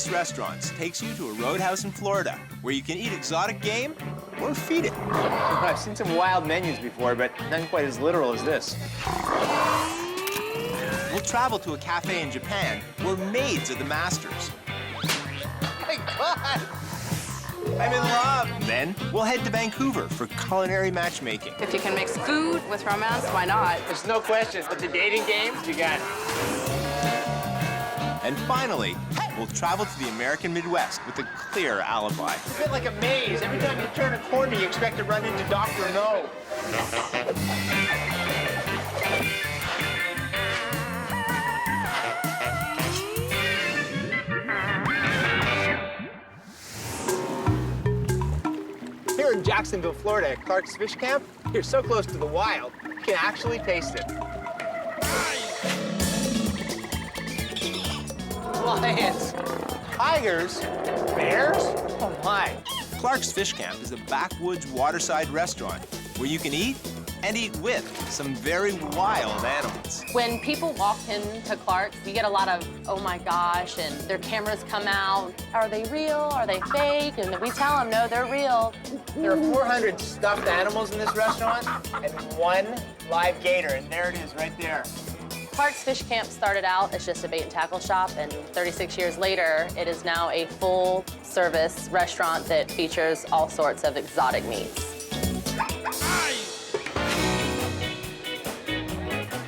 famous restaurants takes you to a roadhouse in Florida where you can eat exotic game or feed it. I've seen some wild menus before, but none quite as literal as this. We'll travel to a cafe in Japan where maids are the masters. My God! I'm in love! Then we'll head to Vancouver for culinary matchmaking. If you can mix food with romance, why not? There's no question, but the dating game, you got it. And finally, we'll travel to the American Midwest with a clear alibi. It's a bit like a maze. Every time you turn a corner, you expect to run into Dr. No. Here in Jacksonville, Florida, at Clark's Fish Camp, you're so close to the wild, you can actually taste it. Lions, tigers, bears? Oh my. Clark's Fish Camp is a backwoods waterside restaurant where you can eat and eat with some very wild animals. When people walk into Clark's, you get a lot of, oh my gosh, and their cameras come out. Are they real? Are they fake? And we tell them, no, they're real. There are 400 stuffed animals in this restaurant and 1 live gator, and there it is right there. Clark's Fish Camp started out as just a bait and tackle shop, and 36 years later, it is now a full-service restaurant that features all sorts of exotic meats.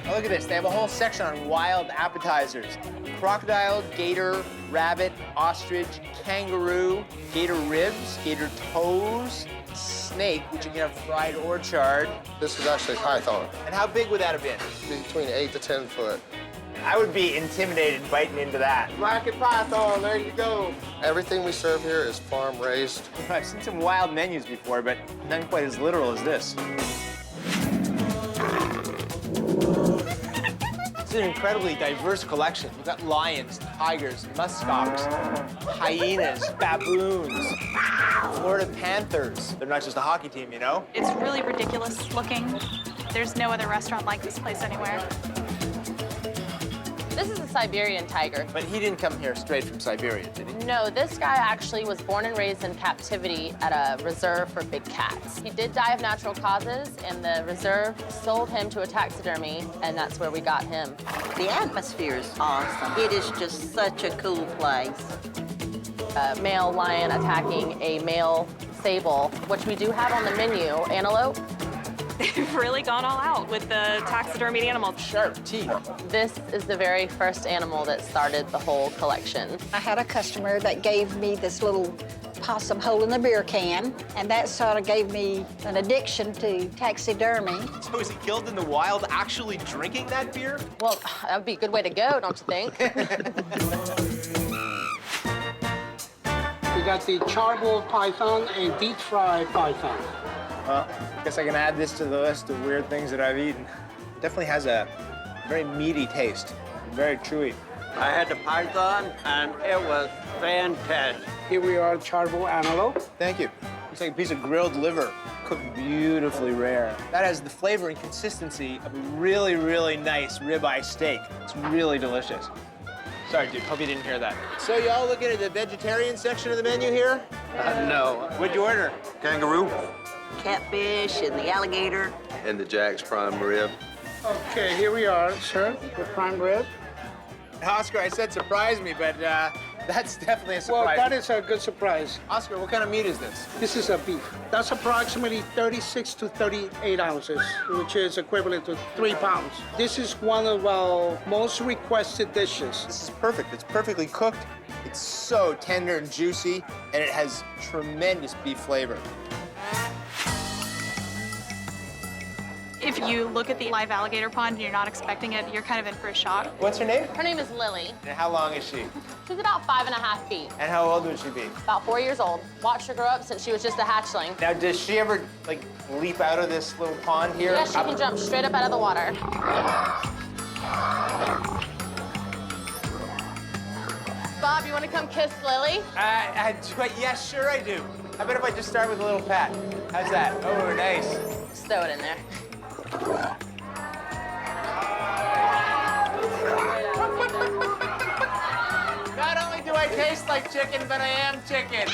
Oh, look at this. They have a whole section on wild appetizers. Crocodile, gator, rabbit, ostrich, kangaroo, gator ribs, gator toes, snake, which you can have fried or charred. This is actually python, And how big would that have been? between 8 to 10 foot. I would be intimidated biting into that. Black and python, there you go. Everything we serve here is farm raised. I've seen some wild menus before, but none quite as literal as this. It's an incredibly diverse collection. You've got lions, tigers, muskox, hyenas, baboons, Florida Panthers. They're not just a hockey team, you know? It's really ridiculous looking. There's no other restaurant like this place anywhere. This is a Siberian tiger. But he didn't come here straight from Siberia, did he? No, this guy actually was born and raised in captivity at a reserve for big cats. He did die of natural causes, and the reserve sold him to a taxidermy, and that's where we got him. The atmosphere is awesome. It is just such a cool place. A male lion attacking a male sable, which we do have on the menu, antelope. They've really gone all out with the taxidermied animals. Sharp teeth. This is the very first animal that started the whole collection. I had a customer that gave me this little possum holding a beer can, and that sort of gave me an addiction to taxidermy. So is he killed in the wild actually drinking that beer? Well, that would be a good way to go, don't you think? We got the charboiled python and deep fried python. Well, I guess I can add this to the list of weird things that I've eaten. It definitely has a very meaty taste, very chewy. I had the python, and it was fantastic. Here we are, charboiled antelope. Thank you. It's like a piece of grilled liver, cooked beautifully rare. That has the flavor and consistency of a really, really nice ribeye steak. It's really delicious. Sorry, dude, hope you didn't hear that. So y'all looking at the vegetarian section of the menu here? No. What'd you order? Kangaroo Catfish and the alligator. and the Jack's prime rib. Okay, here we are, sir, the prime rib. Oscar, I said surprise me, but that's definitely a Well, surprise. that is a good surprise. Oscar, what kind of meat is this? This is a beef. That's approximately 36 to 38 ounces, which is equivalent to 3 pounds. This is one of our most requested dishes. This is perfect. It's perfectly cooked. It's so tender and juicy, and it has tremendous beef flavor. If you look at the live alligator pond and you're not expecting it, you're kind of in for a shock. What's her name? Her name is Lily. And how long is she? She's about 5.5 feet, And how old would she be? about 4 years old. Watched her grow up since she was just a hatchling. Now, does she ever, like, leap out of this little pond here? Yeah, she can jump straight up out of the water. Bob, you want to come kiss Lily? Yes, sure I do. How about if I just start with a little pat? How's that? Oh, nice. Just throw it in there. Not only do I taste like like chicken, but I am chicken.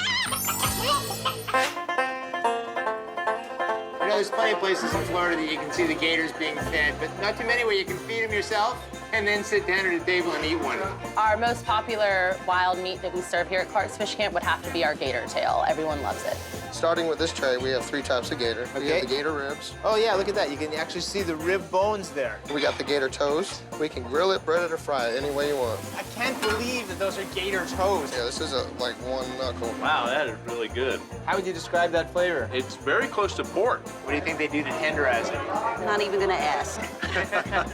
You know, there's plenty of places in Florida that you can see the gators being fed, but not too many where you can feed them yourself and then sit down at a table and eat one. Our most popular wild meat that we serve here at Clark's Fish Camp would have to be our gator tail. Everyone loves it. Starting with this tray, we have 3 types of gator. We Okay. have the gator ribs. Oh yeah, look at that. You can actually see the rib bones there. We got the gator toes. We can grill it, bread it, or fry it any way you want. I can't believe that those are gator toes. Yeah, this is like 1 knuckle. Wow, that is really good. How would you describe that flavor? It's very close to pork. What do you think they do to tenderize it? Not even gonna ask.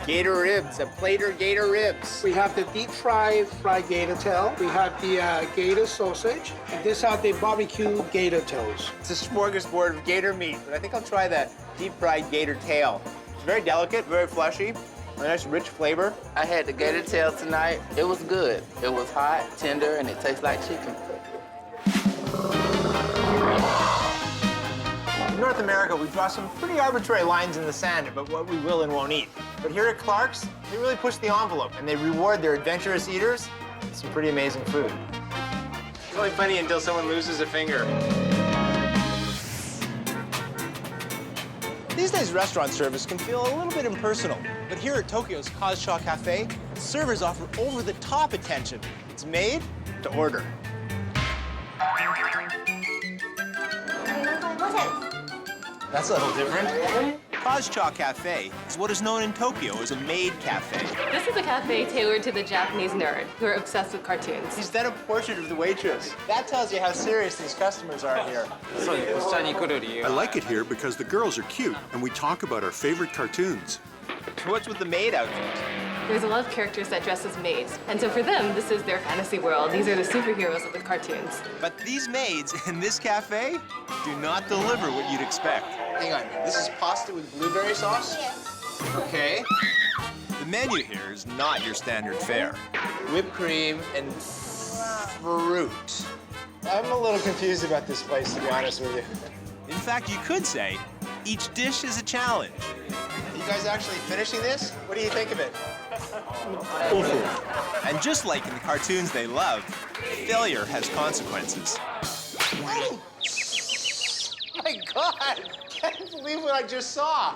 Gator ribs, a plater gator ribs. We have the deep fried gator tail. We have the gator sausage. And these are the barbecue gator toes. It's a smorgasbord of gator meat, but I think I'll try the deep fried gator tail. It's very delicate, very fleshy, a nice rich flavor. I had the gator tail tonight. It was good. It was hot, tender, and it tastes like chicken. In North America, we draw some pretty arbitrary lines in the sand about what we will and won't eat. But here at Clark's, they really push the envelope, and they reward their adventurous eaters with some pretty amazing food. It's only funny until someone loses a finger. These days, restaurant service can feel a little bit impersonal. But here at Tokyo's Kazucha Cafe, servers offer over-the-top attention. It's made to order. That's a little different. Kazucha Cafe is what is known in Tokyo as a maid cafe. This is a cafe tailored to the Japanese nerd who are obsessed with cartoons. He's done a portrait of the waitress. That tells you how serious these customers are here. I like it here because the girls are cute and we talk about our favorite cartoons. What's with the maid outfit? There's a lot of characters that dress as maids, and so for them, this is their fantasy world. These are the superheroes of the cartoons. But these maids in this cafe do not deliver what you'd expect. Hang on, this is pasta with blueberry sauce? Yes. Okay. The menu here is not your standard fare. Whipped cream and fruit. I'm a little confused about this place, to be honest with you. In fact, you could say each dish is a challenge. Are you guys actually finishing this? What do you think of it? And just like in the cartoons they love, failure has consequences. Oh my God! Can't believe what I just saw.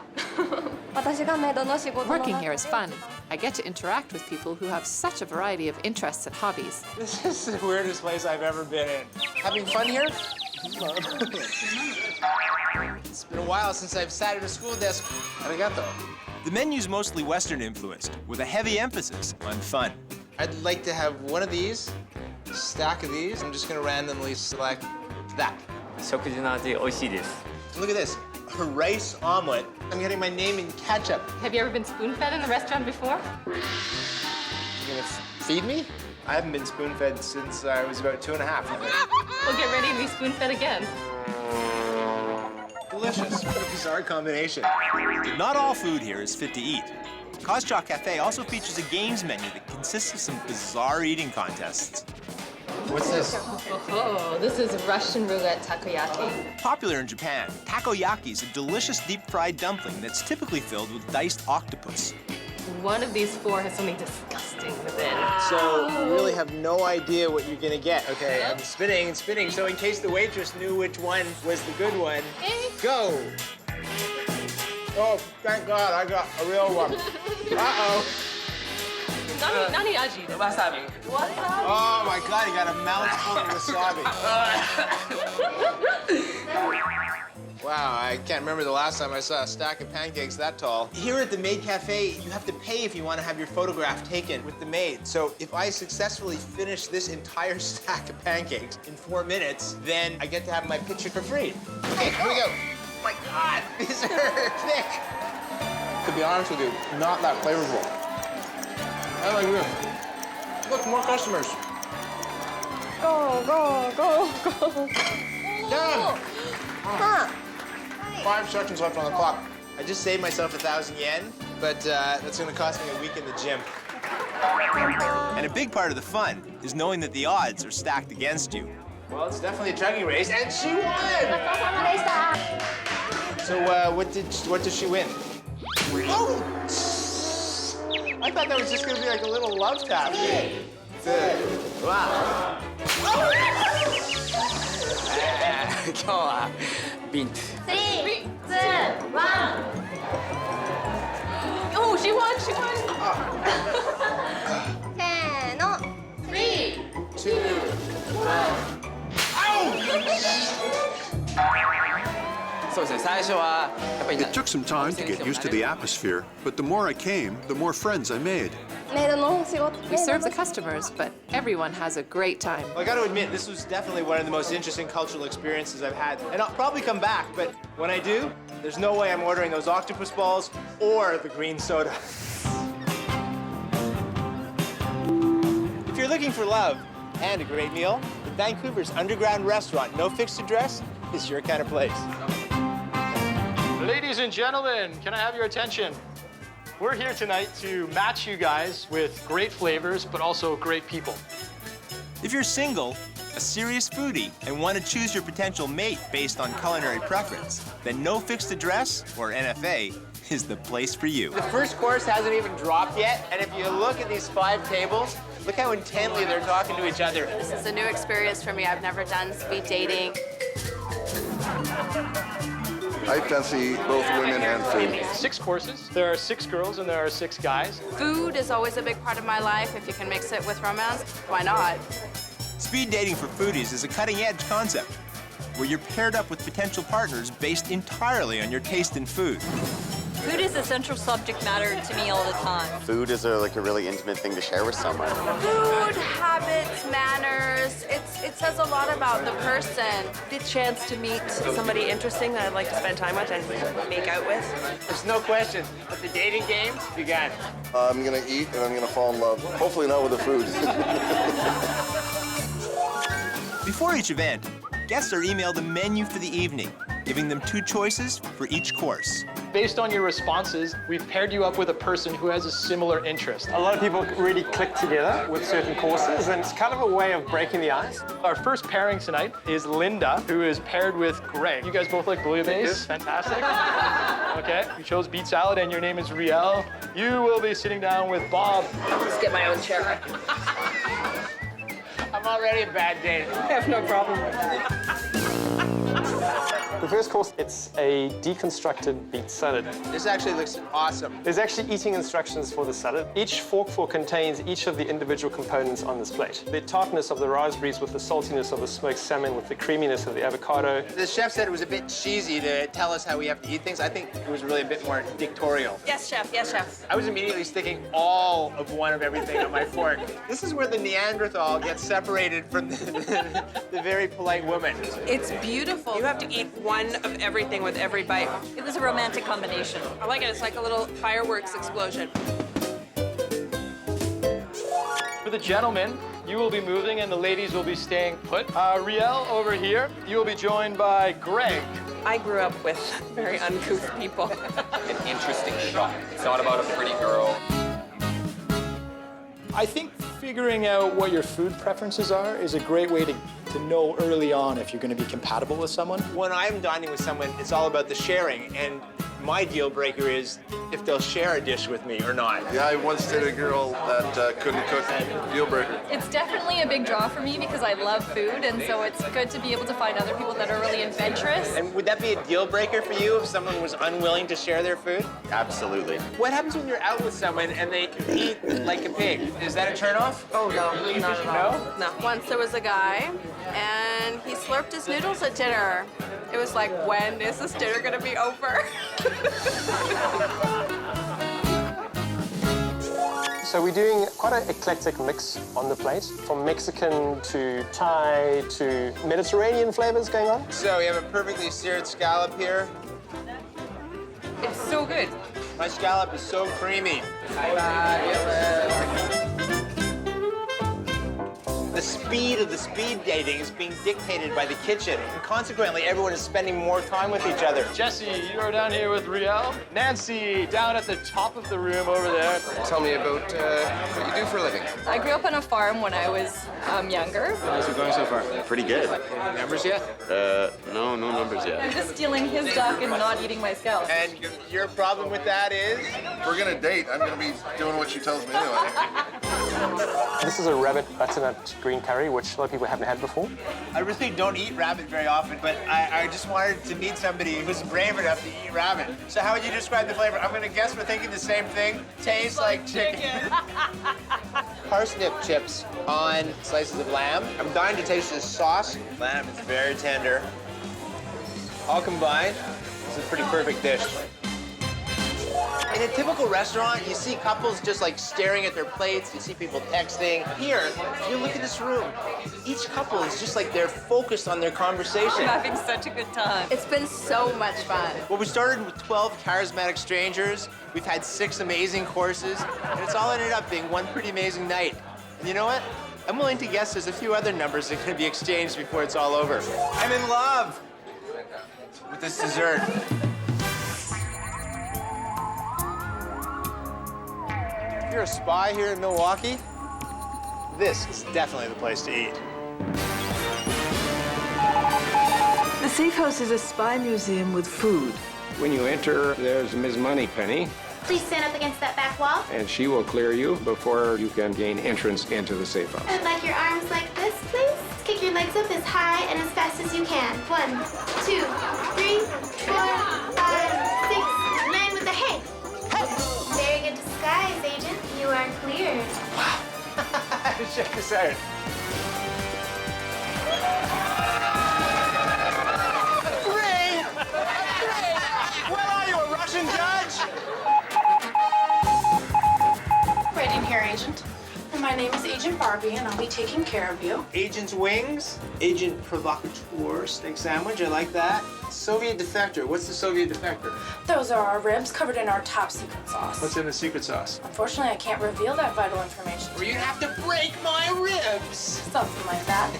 Working here is fun. I get to interact with people who have such a variety of interests and hobbies. This is the weirdest place I've ever been in. Having fun here? It's been a while since I've sat at a school desk. Arigato. The menu's mostly Western influenced, with a heavy emphasis on fun. I'd like to have one of these, a stack of these. I'm just gonna randomly select that. Look at this, a rice omelet. I'm getting my name in ketchup. Have you ever been spoon-fed in a restaurant before? You're gonna feed me? I haven't been spoon-fed since I was about 2.5. Well, get ready to be spoon-fed again. Delicious. What a bizarre combination. Not all food here is fit to eat. Kazucha Cafe also features a games menu that consists of some bizarre eating contests. What's this? Oh, this is Russian roulette takoyaki. Popular in Japan, takoyaki is a delicious deep-fried dumpling that's typically filled with diced octopus. One of these 4 has something disgusting within. So you really have no idea what you're gonna get. Okay, I'm spinning and spinning, so in case the waitress knew which one was the good one, go! Oh, thank God, I got a real one. Uh-oh. Nani aji? Wasabi. Oh my God, he got a mouthful of wasabi. Wow, I can't remember the last time I saw a stack of pancakes that tall. Here at the Maid Cafe, you have to pay if you want to have your photograph taken with the maid. So if I successfully finish this entire stack of pancakes in 4 minutes, then I get to have my picture for free. Okay, here we go. Oh my God, these are thick. To be honest with you, not that flavorful. I like this. Look, more customers. Go, go, go, go. Done. 5 seconds left on the clock. I just saved myself 1,000 yen, but that's gonna cost me a week in the gym. And a big part of the fun is knowing that the odds are stacked against you. Well, it's definitely a chugging race, and she won! So what did she win? Oh! I thought that was just gonna be like a little love tap. 2、1。今日はビント。3、2、1。Oh, she won, she won. せーの。3、2、1。そうですね、最初はやっぱり It took some time to get used to the atmosphere, but the more I came, the more friends I made. We serve the customers, but everyone has a great time. Well, I got to admit, this was definitely one of the most interesting cultural experiences I've had. And I'll probably come back, but when I do, there's no way I'm ordering those octopus balls or the green soda. If you're looking for love and a great meal, Vancouver's underground restaurant, no fixed address, is your kind of place. Ladies and gentlemen, can I have your attention? We're here tonight to match you guys with great flavors, but also great people. If you're single, a serious foodie, and want to choose your potential mate based on culinary preference, then No Fixed Address, or NFA, is the place for you. The first course hasn't even dropped yet, and if you look at these 5 tables, look how intently they're talking to each other. This is a new experience for me. I've never done speed dating. I fancy both women and food. 6 courses. There are 6 girls and there are 6 guys. Food is always a big part of my life. If you can mix it with romance, why not? Speed dating for foodies is a cutting-edge concept where you're paired up with potential partners based entirely on your taste in food. Food is a central subject matter to me all the time. Food is like a really intimate thing to share with someone. Food, habits, manners, it says a lot about the person. The chance to meet somebody interesting that I'd like to spend time with and make out with. There's no question, but the dating game began. I'm gonna eat and I'm gonna fall in love. Hopefully not with the food. Before each event, guests are emailed a menu for the evening, giving them 2 choices for each course. Based on your responses, we've paired you up with a person who has a similar interest. A lot of people really click together with certain courses, and it's kind of a way of breaking the ice. Our first pairing tonight is Linda, who is paired with Greg. You guys both like bouillabaisse? Fantastic. Okay, you chose beet salad, and your name is Riel. You will be sitting down with Bob. Just get my own chair. I'm already a bad date. I have no problem with that. The first course, it's a deconstructed beet salad. This actually looks awesome. There's actually eating instructions for the salad. Each forkful contains each of the individual components on this plate. The tartness of the raspberries with the saltiness of the smoked salmon with the creaminess of the avocado. The chef said it was a bit cheesy to tell us how we have to eat things. I think it was really a bit more dictatorial. Yes, chef. Yes, chef. I was immediately sticking all of one of everything on my fork. This is where the Neanderthal gets separated from the very polite woman. It's beautiful. You have to eat one of everything with every bite. It was a romantic combination. I like it. It's like a little fireworks explosion. For the gentlemen, you will be moving and the ladies will be staying put. Riel over here, you will be joined by Greg. I grew up with very uncouth people. An interesting shot. It's not about a pretty girl. I think figuring out what your food preferences are is a great way to know early on if you're going to be compatible with someone. When I'm dining with someone, it's all about the sharing, and my deal breaker is if they'll share a dish with me or not. Yeah, I once dated a girl that couldn't cook. Deal breaker. It's definitely a big draw for me because I love food, and so it's good to be able to find other people that are really adventurous. And would that be a deal breaker for you if someone was unwilling to share their food? Absolutely. What happens when you're out with someone and they eat like a pig? Is that a turnoff? Oh, no, not at all. No? Once there was a guy, and he slurped his noodles at dinner. It was like, when is this dinner gonna be over? So we're doing quite an eclectic mix on the plate, from Mexican to Thai to Mediterranean flavors going on. So we have a perfectly seared scallop here. It's so good. My scallop is so creamy. The the speed of the speed dating is being dictated by the kitchen, and consequently, everyone is spending more time with each other. Jesse, you are down here with Riel. Nancy, down at the top of the room over there. Tell me about what you do for a living. I grew up on a farm when I was younger. How's it going so far? Pretty good. Any numbers yet? No numbers yet. I'm just stealing his duck and not eating my scalp. And your problem with that is? If we're gonna date, I'm gonna be doing what she tells me anyway. This is a rabbit butternut green curry, which a lot of people haven't had before. I really don't eat rabbit very often, but I just wanted to meet somebody who's brave enough to eat rabbit. So how would you describe the flavor? I'm gonna guess we're thinking the same thing. Tastes like chicken. Parsnip chips on slices of lamb. I'm dying to taste this sauce. Lamb is very tender. All combined, it's a pretty perfect dish. In a typical restaurant, you see couples just like staring at their plates, you see people texting. Here, if you look at this room, each couple is just like they're focused on their conversation. I'm having such a good time. It's been so much fun. Well, we started with 12 charismatic strangers. We've had 6 amazing courses, and it's all ended up being one pretty amazing night. And you know what? I'm willing to guess there's a few other numbers that are gonna be exchanged before it's all over. I'm in love with this dessert. If you're a spy here in Milwaukee, this is definitely the place to eat. The Safe House is a spy museum with food. When you enter, there's Ms. Moneypenny, Please stand up against that back wall. and she will clear you before you can gain entrance into the safe house. I'd like your arms like this, please. Kick your legs up as high and as fast as you can. 1, 2, 3, 4, 5, 6, 9 with the hey. Very good disguise, Agent. You are cleared. Check this out. Ray! Ray! What are you, a Russian judge? Right in here, Agent. My name is Agent Barbie, and I'll be taking care of you. Agent's wings, Agent Provocateur steak sandwich, I like that. Soviet defector, what's the Soviet defector? Those are our ribs covered in our top secret sauce. What's in the secret sauce? Unfortunately, I can't reveal that vital information. Or you'd have to break my ribs. Something like that.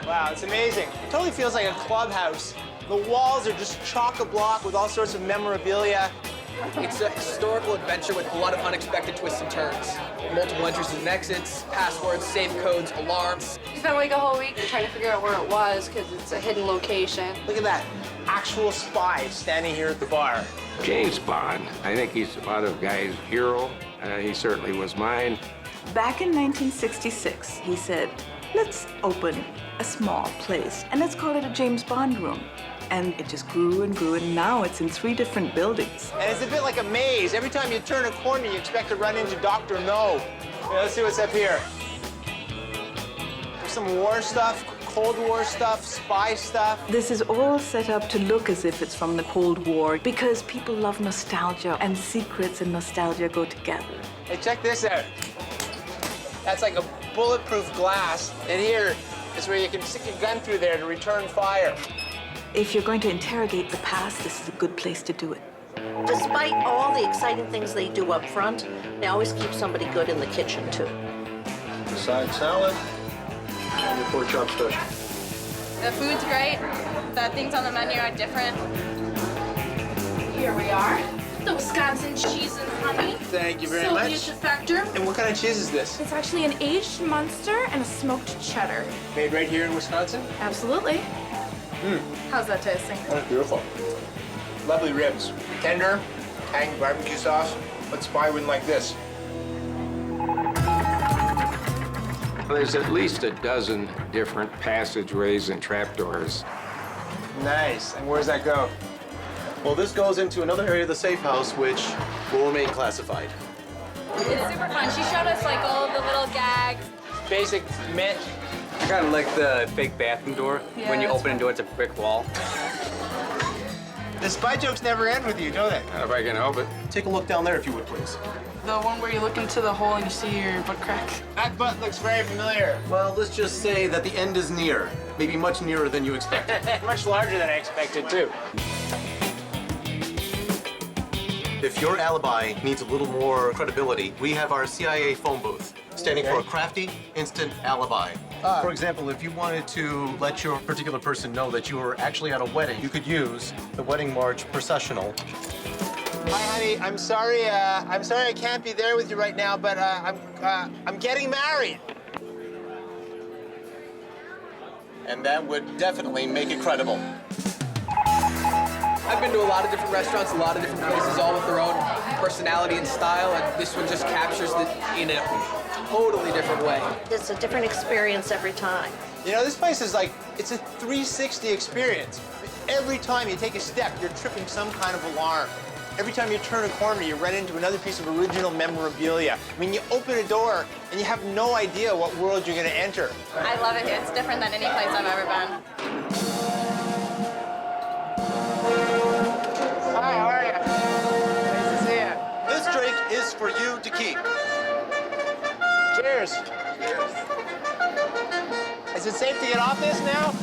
Wow, it's amazing. It totally feels like a clubhouse. The walls are just chock-a-block with all sorts of memorabilia. It's a historical adventure with a lot of unexpected twists and turns. Multiple entrances and exits, passwords, safe codes, alarms. We spent like a whole week trying to figure out where it was because it's a hidden location. Look at that. Actual spies standing here at the bar. James Bond, I think he's a lot of guys' hero. He certainly was mine. Back in 1966, he said, let's open a small place and let's call it a James Bond room. And it just grew and grew, and now it's in 3 different buildings. And it's a bit like a maze. Every time you turn a corner, you expect to run into Dr. No. Yeah, let's see what's up here. There's some war stuff, Cold War stuff, spy stuff. This is all set up to look as if it's from the Cold War because people love nostalgia, and secrets and nostalgia go together. Hey, check this out. That's like a bulletproof glass. And here is where you can stick your gun through there to return fire. If you're going to interrogate the past, this is a good place to do it. Despite all the exciting things they do up front, they always keep somebody good in the kitchen, too. Side salad and your pork chop special. The food's great. The things on the menu are different. Here we are. The Wisconsin cheese and honey. Thank you very Soviet much. defector. And what kind of cheese is this? It's actually an aged Munster and a smoked cheddar. Made right here in Wisconsin? Absolutely. How's that tasting? That's beautiful. Lovely ribs. Tender, tangy barbecue sauce. What spy wouldn't like this? There's at least a dozen different passageways and trapdoors. Nice. And where does that go? Well, this goes into another area of the safe house, which will remain classified. It's super fun. She showed us like all of the little gags. Basic mint. I kind of like the fake bathroom door. Yeah, When you that's open it, it's a brick wall. The spy jokes never end with you, do they? Not if I can help it. Take a look down there, if you would, please. The one where you look into the hole and you see your butt crack. That butt looks very familiar. Well, let's just say that the end is near. Maybe much nearer than you expected. Much larger than I expected, too. If your alibi needs a little more credibility, we have our CIA phone booth. standing for a crafty, instant alibi. For example, if you wanted to let your particular person know that you were actually at a wedding, you could use the wedding march processional. Hi, honey. I'm sorry I can't be there with you right now, but I'm getting married. And that would definitely make it credible. I've been to a lot of different restaurants, a lot of different places, all with their own personality and style, and this one just captures it in a totally different way. It's a different experience every time. You know, this place is like, it's a 360 experience. Every time you take a step, you're tripping some kind of alarm. Every time you turn a corner, you run into another piece of original memorabilia. I mean, you open a door, and you have no idea what world you're going to enter. I love it here. It's different than any place I've ever been. Hi, how are you? Nice to see you. This drink is for you to keep. Cheers. Is it safe to get off this now?